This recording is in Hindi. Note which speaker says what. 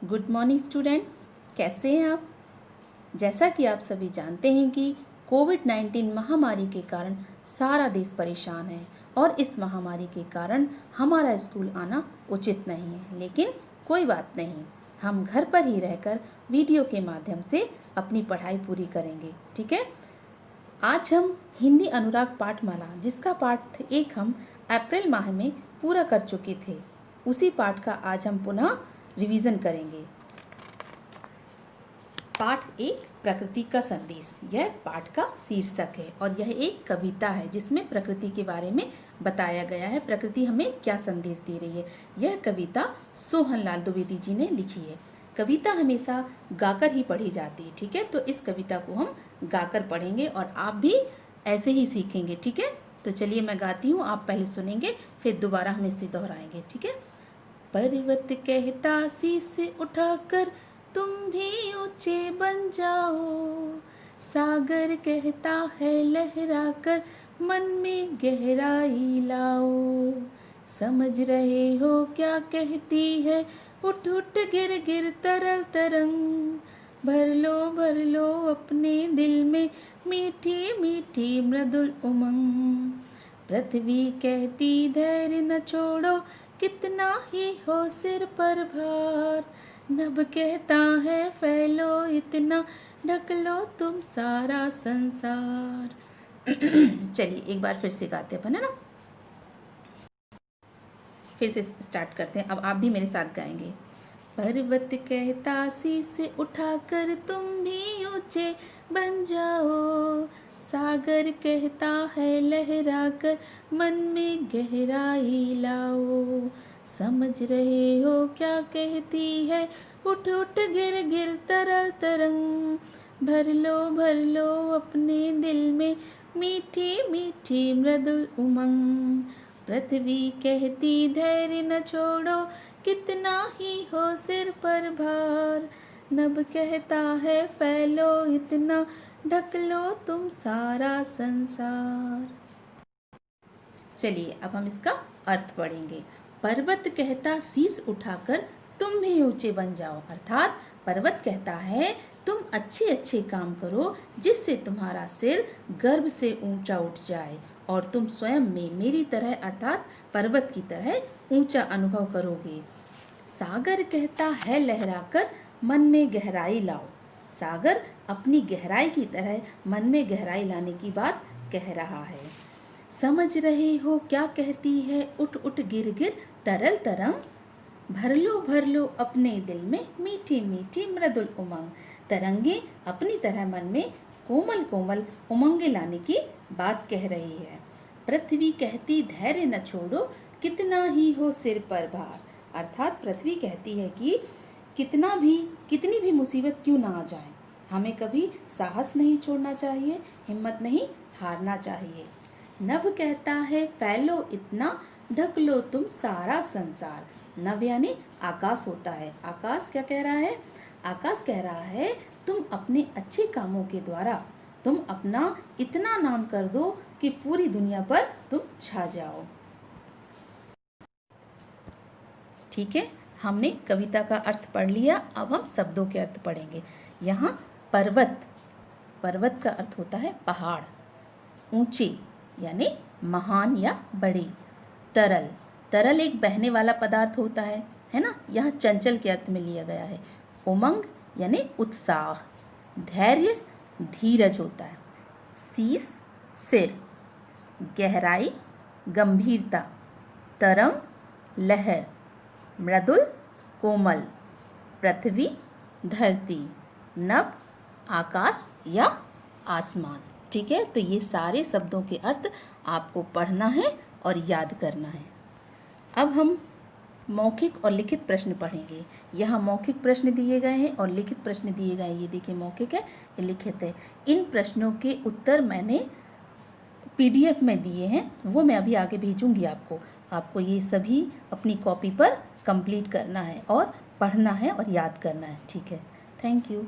Speaker 1: गुड मॉर्निंग स्टूडेंट्स, कैसे हैं आप। जैसा कि आप सभी जानते हैं कि कोविड-19 महामारी के कारण सारा देश परेशान है और इस महामारी के कारण हमारा स्कूल आना उचित नहीं है, लेकिन कोई बात नहीं, हम घर पर ही रहकर वीडियो के माध्यम से अपनी पढ़ाई पूरी करेंगे। ठीक है। आज हम हिंदी अनुराग पाठमाला, जिसका पाठ 1 हम अप्रैल माह में पूरा कर चुके थे, उसी पाठ का आज हम पुनः रिवीजन करेंगे। पाठ 1 प्रकृति का संदेश, यह पाठ का शीर्षक है और यह एक कविता है जिसमें प्रकृति के बारे में बताया गया है। प्रकृति हमें क्या संदेश दे रही है। यह कविता सोहनलाल द्विवेदी जी ने लिखी है। कविता हमेशा गाकर ही पढ़ी जाती है। ठीक है, तो इस कविता को हम गाकर पढ़ेंगे और आप भी ऐसे ही सीखेंगे। ठीक है, तो चलिए मैं गाती हूँ, आप पहले सुनेंगे, फिर दोबारा हम इसे दोहराएंगे। ठीक है। पर्वत कहता शीश उठाकर तुम भी ऊंचे बन जाओ, सागर कहता है लहरा कर मन में गहराई लाओ, समझ रहे हो क्या कहती है उठ उठ गिर गिर तरल तरंग, भर लो अपने दिल में मीठी मीठी मृदुल उमंग, पृथ्वी कहती धैर्य न छोड़ो कितना ही हो सिर पर भार, नभ कहता है फैलो इतना ढक लो तुम सारा संसार। चलिए एक बार फिर से गाते हैं, है ना। फिर से स्टार्ट करते हैं, अब आप भी मेरे साथ गाएंगे। पर्वत कहता शीश उठाकर तुम भी ऊंचे बन जाओ, सागर कहता है लहरा कर मन में गहराई लाओ, समझ रहे हो क्या कहती है उठ उठ गिर गिर तरल तरंग, भर लो अपने दिल में मीठी मीठी मृदुल उमंग, पृथ्वी कहती धैर्य न छोड़ो कितना ही हो सिर पर भार, नभ कहता है फैलो इतना ढक लो तुम सारा संसार। चलिए अब हम इसका अर्थ पढ़ेंगे। पर्वत कहता शीश उठाकर तुम भी ऊंचे बन जाओ, अर्थात पर्वत कहता है तुम अच्छे अच्छे काम करो जिससे तुम्हारा सिर गर्व से ऊंचा उठ जाए और तुम स्वयं में मेरी तरह अर्थात पर्वत की तरह ऊंचा अनुभव करोगे। सागर कहता है लहराकर मन में गहराई लाओ, सागर अपनी गहराई की तरह मन में गहराई लाने की बात कह रहा है। समझ रहे हो क्या कहती है उठ उठ गिर गिर तरल तरंग, भर लो अपने दिल में मीठी मीठी मृदुल उमंग, तरंगे अपनी तरह मन में कोमल कोमल उमंगे लाने की बात कह रही है। पृथ्वी कहती धैर्य न छोड़ो कितना ही हो सिर पर भार, अर्थात पृथ्वी कहती है कि कितनी भी मुसीबत क्यों ना आ जाए, हमें कभी साहस नहीं छोड़ना चाहिए, हिम्मत नहीं हारना चाहिए। नभ कहता है फैलो इतना ढक लो तुम सारा संसार, नभ यानी आकाश होता है। आकाश क्या कह रहा है? आकाश कह रहा है तुम अपने अच्छे कामों के द्वारा तुम अपना इतना नाम कर दो कि पूरी दुनिया पर तुम छा जाओ। ठीक है, हमने कविता का अर्थ पढ़ लिया, अब हम शब्दों के अर्थ पढ़ेंगे। यहाँ पर्वत, पर्वत का अर्थ होता है पहाड़, ऊंचे यानी महान या बड़े, तरल, तरल एक बहने वाला पदार्थ होता है ना, यहाँ चंचल के अर्थ में लिया गया है। उमंग यानी उत्साह, धैर्य धीरज होता है, शीश सिर, गहराई गंभीरता, तरंग लहर, मृदुल कोमल, पृथ्वी धरती, नभ आकाश या आसमान। ठीक है, तो ये सारे शब्दों के अर्थ आपको पढ़ना है और याद करना है। अब हम मौखिक और लिखित प्रश्न पढ़ेंगे। यहाँ मौखिक प्रश्न दिए गए हैं और लिखित प्रश्न दिए गए हैं। ये देखिए मौखिक है, ये लिखित है। इन प्रश्नों के उत्तर मैंने PDF में दिए हैं, वो मैं अभी आगे भेजूंगी आपको। आपको ये सभी अपनी कॉपी पर कंप्लीट करना है और पढ़ना है और याद करना है। ठीक है, थैंक यू।